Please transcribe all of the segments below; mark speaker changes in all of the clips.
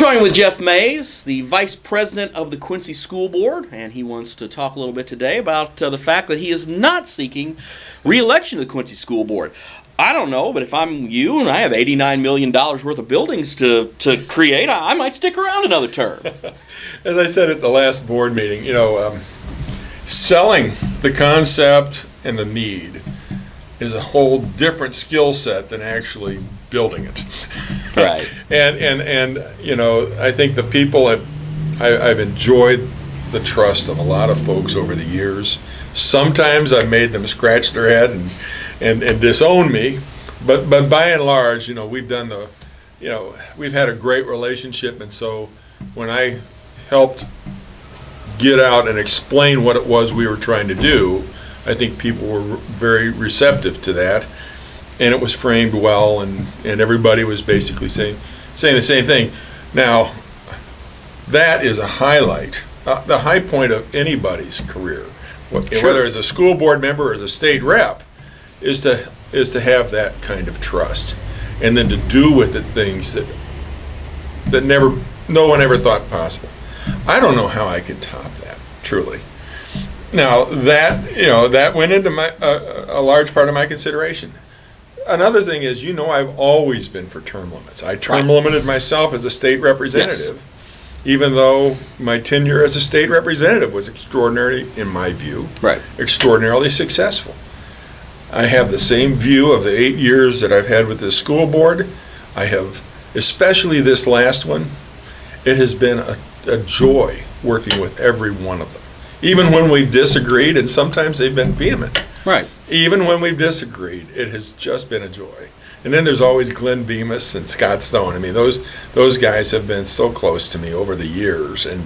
Speaker 1: talking with Jeff Mays, the Vice President of the Quincy School Board, and he wants to talk a little bit today about the fact that he is not seeking re-election to the Quincy School Board. I don't know, but if I'm you and I have $89 million worth of buildings to create, I might stick around another term.
Speaker 2: As I said at the last board meeting, selling the concept and the need is a whole different skill set than actually building it.
Speaker 1: Right.
Speaker 2: and I think the people I've enjoyed the trust of a lot of folks over the years. Sometimes I've made them scratch their head and disown me, but by and large, we've done we've had a great relationship, and so when I helped get out and explain what it was we were trying to do, I think people were very receptive to that, and it was framed well, and everybody was basically saying the same thing. Now, that is a highlight, the high point of anybody's career, whether as a school board member or as a state rep, is to have that kind of trust, and then to do with it things that no one ever thought possible. I don't know how I could top that, truly. Now that went into a large part of my consideration. Another thing is, I've always been for term limits. I term limited myself as a state representative, even though my tenure as a state representative was extraordinarily, in my view, extraordinarily successful. I have the same view of the 8 years that I've had with this school board. I have, especially this last one, it has been a joy working with every one of them. Even when we've disagreed, and sometimes they've been vehement.
Speaker 1: Right.
Speaker 2: Even when we've disagreed, it has just been a joy. And then there's always Glenn Bemis and Scott Stone. I mean, those guys have been so close to me over the years, and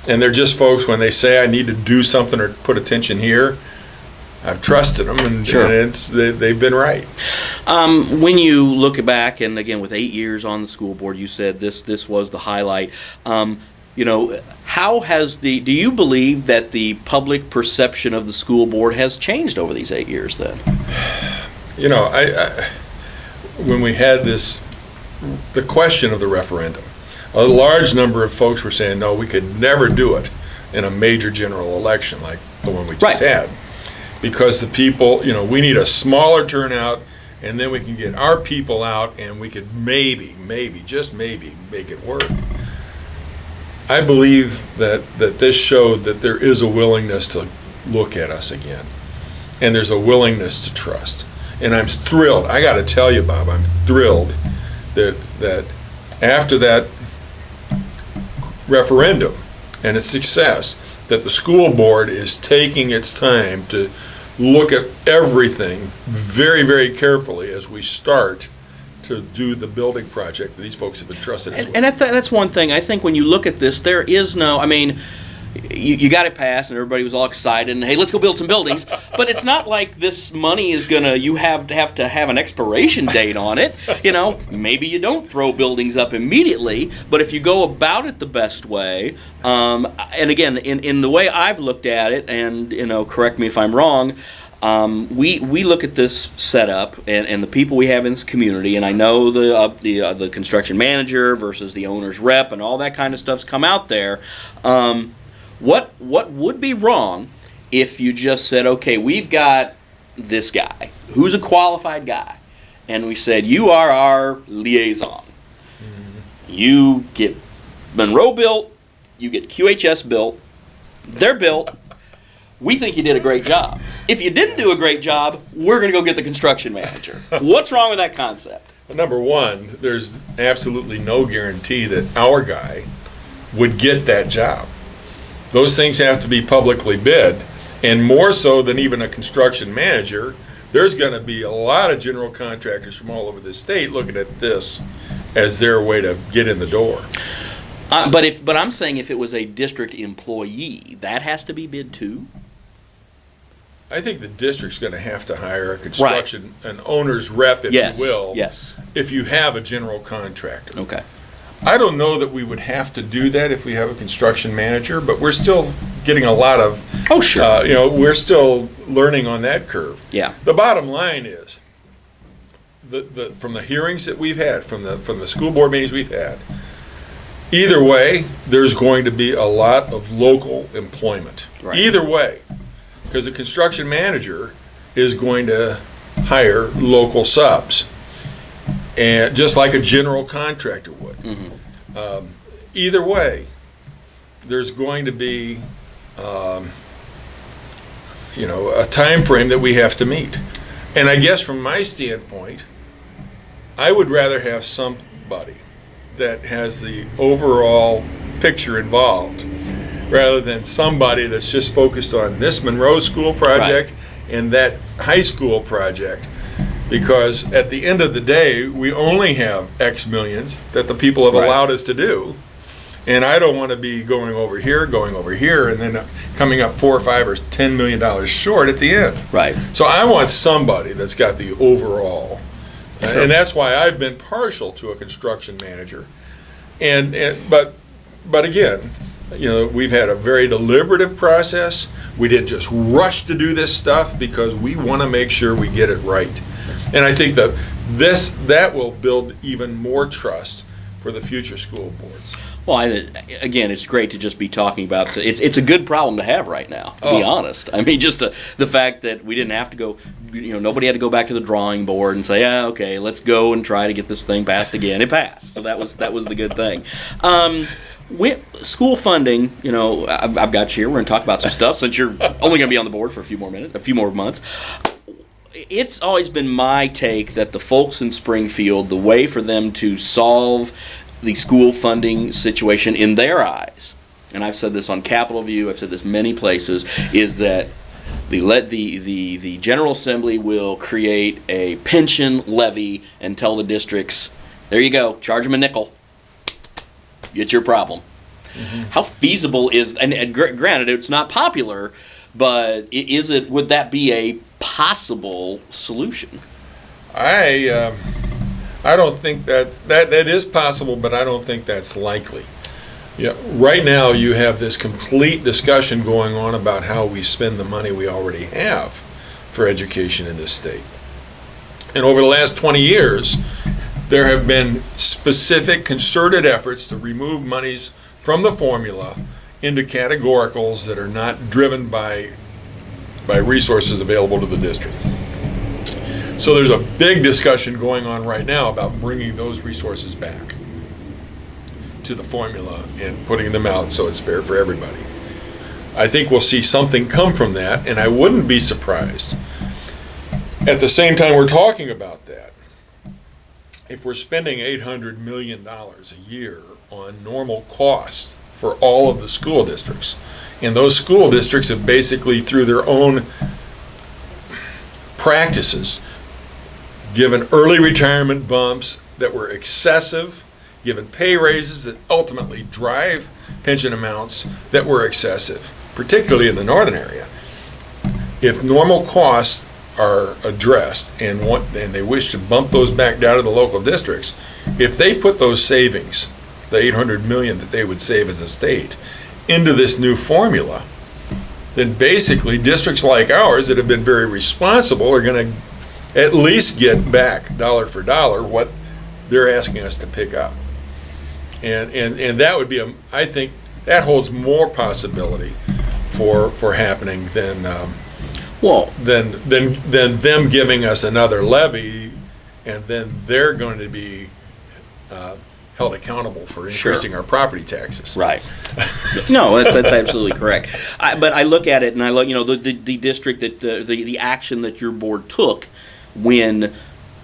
Speaker 2: they're just folks. When they say I need to do something or put attention here, I've trusted them, and they've been right.
Speaker 1: When you look back, and again with 8 years on the school board, you said this was the highlight. How has do you believe that the public perception of the school board has changed over these 8 years then?
Speaker 2: When we had the question of the referendum, a large number of folks were saying, no, we could never do it in a major general election like the one we just had. Because the people, we need a smaller turnout, and then we can get our people out, and we could maybe, just maybe, make it work. I believe that this showed that there is a willingness to look at us again, and there's a willingness to trust. And I'm thrilled. I got to tell you, Bob, I'm thrilled that after that referendum and its success, that the school board is taking its time to look at everything very, very carefully as we start to do the building project that these folks have been trusted as well.
Speaker 1: And that's one thing. I think when you look at this, there is no, you got it passed and everybody was all excited and, hey, let's go build some buildings. But it's not like this money is you have to have an expiration date on it. Maybe you don't throw buildings up immediately, but if you go about it the best way, and again, in the way I've looked at it, and correct me if I'm wrong, we look at this setup and the people we have in this community, and I know the construction manager versus the owner's rep and all that kind of stuff's come out there. What would be wrong if you just said, okay, we've got this guy who's a qualified guy, and we said, you are our liaison. Mm-hmm. You get Monroe built, you get QHS built, they're built. We think you did a great job. If you didn't do a great job, we're going to go get the construction manager. What's wrong with that concept?
Speaker 2: Well, number one, there's absolutely no guarantee that our guy would get that job. Those things have to be publicly bid, and more so than even a construction manager, there's going to be a lot of general contractors from all over the state looking at this as their way to get in the door.
Speaker 1: But I'm saying if it was a district employee, that has to be bid too?
Speaker 2: I think the district's going to have to hire a construction, an owner's rep, if you will, if you have a general contractor.
Speaker 1: Okay.
Speaker 2: I don't know that we would have to do that if we have a construction manager, but we're still getting a lot of, we're still learning on that curve.
Speaker 1: Yeah.
Speaker 2: The bottom line is, from the hearings that we've had, from the school board meetings we've had, either way, there's going to be a lot of local employment.
Speaker 1: Right.
Speaker 2: Either way, because the construction manager is going to hire local subs, and just like a general contractor would. Either way, there's going to be, a time frame that we have to meet. And I guess from my standpoint, I would rather have somebody that has the overall picture involved, rather than somebody that's just focused on this Monroe School project and that high school project. Because at the end of the day, we only have X millions that the people have allowed us to do. And I don't want to be going over here, and then coming up $4 or $5 or $10 million short at the end.
Speaker 1: Right.
Speaker 2: So I want somebody that's got the overall.
Speaker 1: Sure.
Speaker 2: And that's why I've been partial to a construction manager. But again, we've had a very deliberative process. We didn't just rush to do this stuff because we want to make sure we get it right. And I think that will build even more trust for the future school boards.
Speaker 1: Well, again, it's great to just be talking about. It's a good problem to have right now, to be honest. I mean, just the fact that we didn't have to go. Nobody had to go back to the drawing board and say, okay, let's go and try to get this thing passed again. It passed, so that was the good thing. With school funding, I've got you here. We're going to talk about some stuff since you're only going to be on the board for a few more months. It's always been my take that the folks in Springfield, the way for them to solve the school funding situation in their eyes, and I've said this on Capitol View, I've said this many places, is that the General Assembly will create a pension levy and tell the districts, there you go, charge them a nickel. It's your problem. Mm-hmm. How feasible is, and granted, it's not popular, but would that be a possible solution?
Speaker 2: I don't think that is possible, but I don't think that's likely. Right now you have this complete discussion going on about how we spend the money we already have for education in this state. And over the last 20 years, there have been specific concerted efforts to remove monies from the formula into categoricals that are not driven by resources available to the district. So there's a big discussion going on right now about bringing those resources back to the formula and putting them out so it's fair for everybody. I think we'll see something come from that, and I wouldn't be surprised. At the same time we're talking about that, if we're spending $800 million a year on normal costs for all of the school districts, and those school districts have basically, through their own practices, given early retirement bumps that were excessive, given pay raises that ultimately drive pension amounts that were excessive, particularly in the northern area. If normal costs are addressed and they wish to bump those back down to the local districts, if they put those savings, the $800 million that they would save as a state, into this new formula, then basically districts like ours that have been very responsible are going to at least get back dollar for dollar what they're asking us to pick up. And that would be I think that holds more possibility for happening than them giving us another levy, and then they're going to be held accountable for increasing our property taxes.
Speaker 1: Right. No, that's absolutely correct. But I look at it and I look, the district that the action that your board took when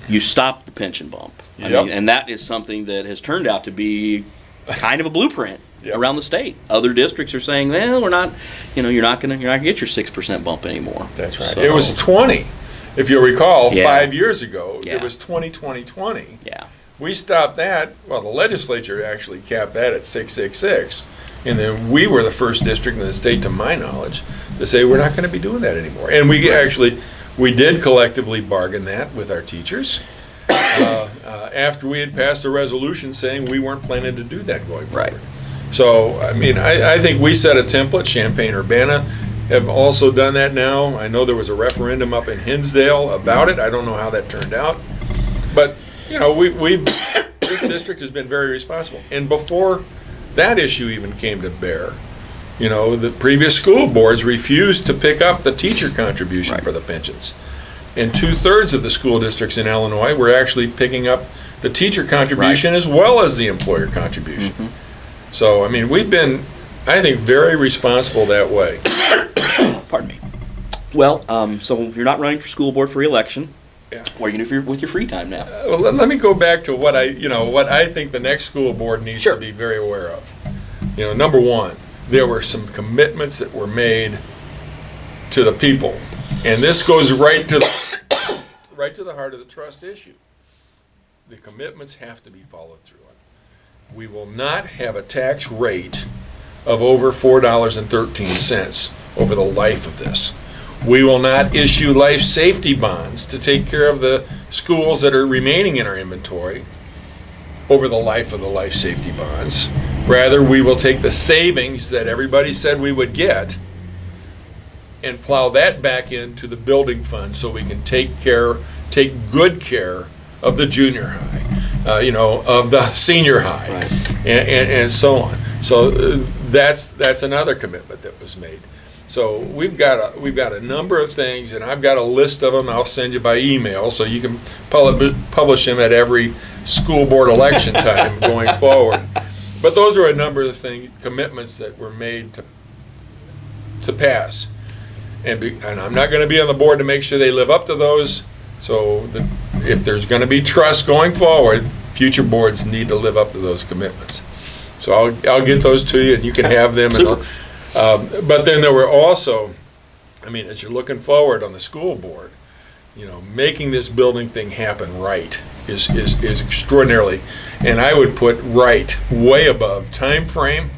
Speaker 1: you stopped the pension bump. I mean, and that is something that has turned out to be kind of a blueprint around the state. Other districts are saying, well, we're not, you're not gonna get your 6% bump anymore.
Speaker 2: That's right. So, it was 20, if you'll recall, 5 years ago. It was 20.
Speaker 1: Yeah.
Speaker 2: We stopped that. Well, the legislature actually capped that at 666, and then we were the first district in the state, to my knowledge, to say we're not going to be doing that anymore. And we did collectively bargain that with our teachers after we had passed a resolution saying we weren't planning to do that going forward. Right. So, I mean, I think we set a template. Champaign-Urbana have also done that now. I know there was a referendum up in Hinsdale about it. I don't know how that turned out. But, this district has been very responsible. And before that issue even came to bear. You know, the previous school boards refused to pick up the teacher contribution for the pensions. And 2/3 of the school districts in Illinois were actually picking up the teacher contribution as well as the employer contribution. So, I mean, we've been, I think, very responsible that way.
Speaker 1: Pardon me. Well, so you're not running for school board for re-election.
Speaker 2: Yeah.
Speaker 1: What are you going to do with your free time now?
Speaker 2: Well, let me go back to what I think the next school board needs to be very aware of. You know, number one, there were some commitments that were made to the people, and this goes right to the heart of the trust issue. The commitments have to be followed through on. We will not have a tax rate of over $4.13 over the life of this. We will not issue life safety bonds to take care of the schools that are remaining in our inventory over the life of the life safety bonds. Rather, we will take the savings that everybody said we would get and plow that back into the building fund so we can take good care of the junior high, of the senior high, and so on. So that's another commitment that was made. So we've got a number of things, and I've got a list of them. I'll send you by email, so you can publish them at every school board election time going forward. But those are a number of commitments that were made to pass, and I'm not going to be on the board to make sure they live up to those. So if there's going to be trust going forward, future boards need to live up to those commitments. So I'll get those to you, and you can have them. But then there were also, I mean, as you're looking forward on the school board, making this building thing happen right is extraordinarily, and I would put right way above time frame,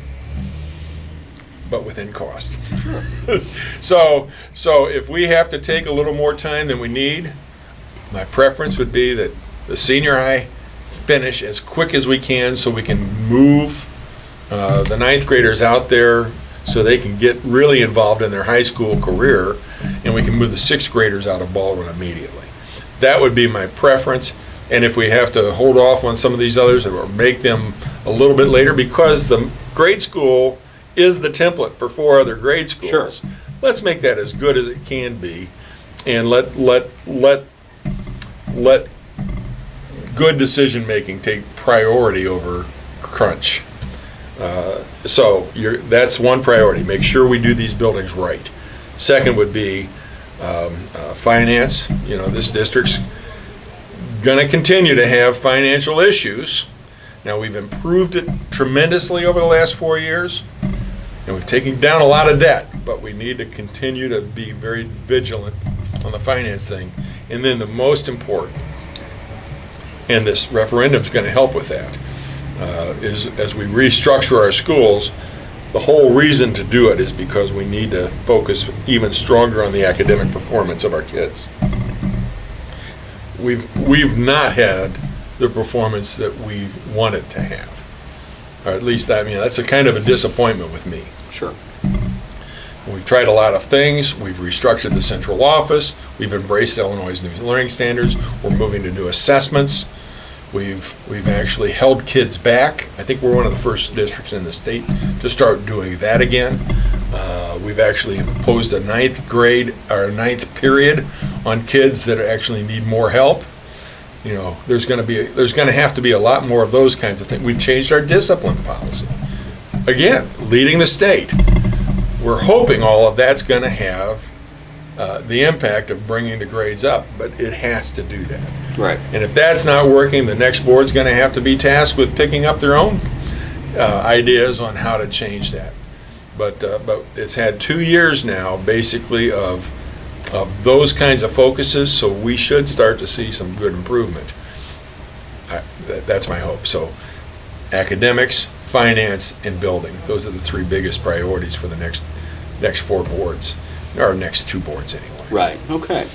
Speaker 2: but within cost. So if we have to take a little more time than we need, my preference would be that the senior high finish as quick as we can so we can move the ninth graders out there so they can get really involved in their high school career, and we can move the sixth graders out of ballroom immediately. That would be my preference, and if we have to hold off on some of these others or make them a little bit later, because the grade school is the template for 4 other grade schools, let's make that as good as it can be, and let good decision making take priority over crunch. So that's one priority. Make sure we do these buildings right. Second would be finance. This district's going to continue to have financial issues. Now, we've improved it tremendously over the last 4 years, and we've taken down a lot of debt, but we need to continue to be very vigilant on the finance thing. And then the most important, and this referendum's going to help with that, is as we restructure our schools, the whole reason to do it is because we need to focus even stronger on the academic performance of our kids. We've not had the performance that we wanted to have, or at least that's a kind of a disappointment with me.
Speaker 1: Sure.
Speaker 2: We've tried a lot of things. We've restructured the central office. We've embraced Illinois' new learning standards. We're moving to new assessments. We've actually held kids back. I think we're one of the first districts in the state to start doing that again. We've actually imposed a ninth period on kids that actually need more help. There's going to have to be a lot more of those kinds of things. We've changed our discipline policy. Again, leading the state. We're hoping all of that's going to have the impact of bringing the grades up, but it has to do that.
Speaker 1: Right.
Speaker 2: And if that's not working, the next board's going to have to be tasked with picking up their own ideas on how to change that. But it's had 2 years now, basically, of those kinds of focuses, so we should start to see some good improvement. That's my hope. So academics, finance, and building, those are the 3 biggest priorities for the next 4 boards, or next 2 boards anyway.
Speaker 1: Right, okay.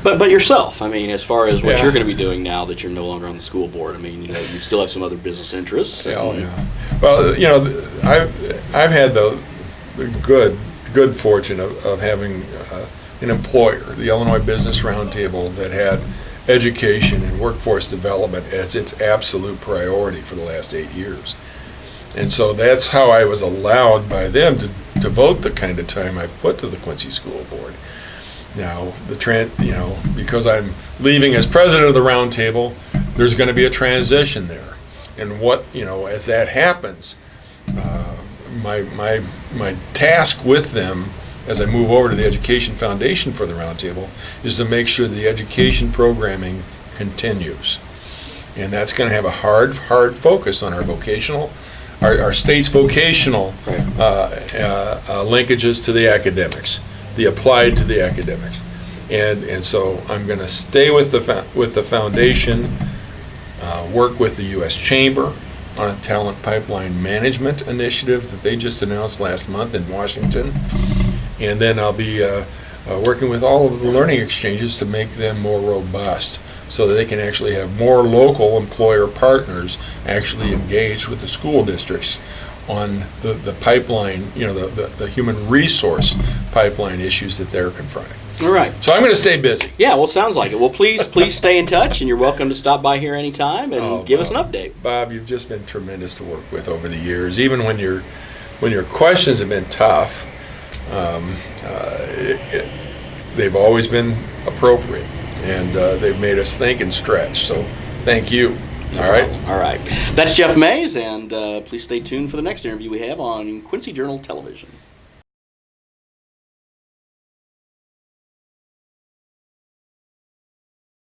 Speaker 1: But yourself, as far as what you're going to be doing now that you're no longer on the school board, you still have some other business interests.
Speaker 2: Yeah. Well, I've had the good fortune of having an employer, the Illinois Business Roundtable, that had education and workforce development as its absolute priority for the last 8 years. And so that's how I was allowed by them to devote the kind of time I've put to the Quincy School Board. Now, because I'm leaving as president of the roundtable, there's going to be a transition there. And as that happens, my task with them as I move over to the Education Foundation for the roundtable is to make sure the education programming continues. And that's going to have a hard focus on our state's vocational linkages to the academics, the applied to the academics. And so I'm going to stay with the foundation, work with the U.S. Chamber on a talent pipeline management initiative that they just announced last month in Washington. And then I'll be working with all of the learning exchanges to make them more robust so that they can actually have more local employer partners actually engaged with the school districts on the pipeline, the human resource pipeline issues that they're confronting.
Speaker 1: All right.
Speaker 2: So I'm going to stay busy.
Speaker 1: Yeah, well, sounds like it. Well, please stay in touch, and you're welcome to stop by here anytime and give us an update.
Speaker 2: Bob, you've just been tremendous to work with over the years. Even when your questions have been tough, they've always been appropriate, and they've made us think and stretch. So thank you.
Speaker 1: All right. That's Jeff Mays, and please stay tuned for the next interview we have on Quincy Journal Television.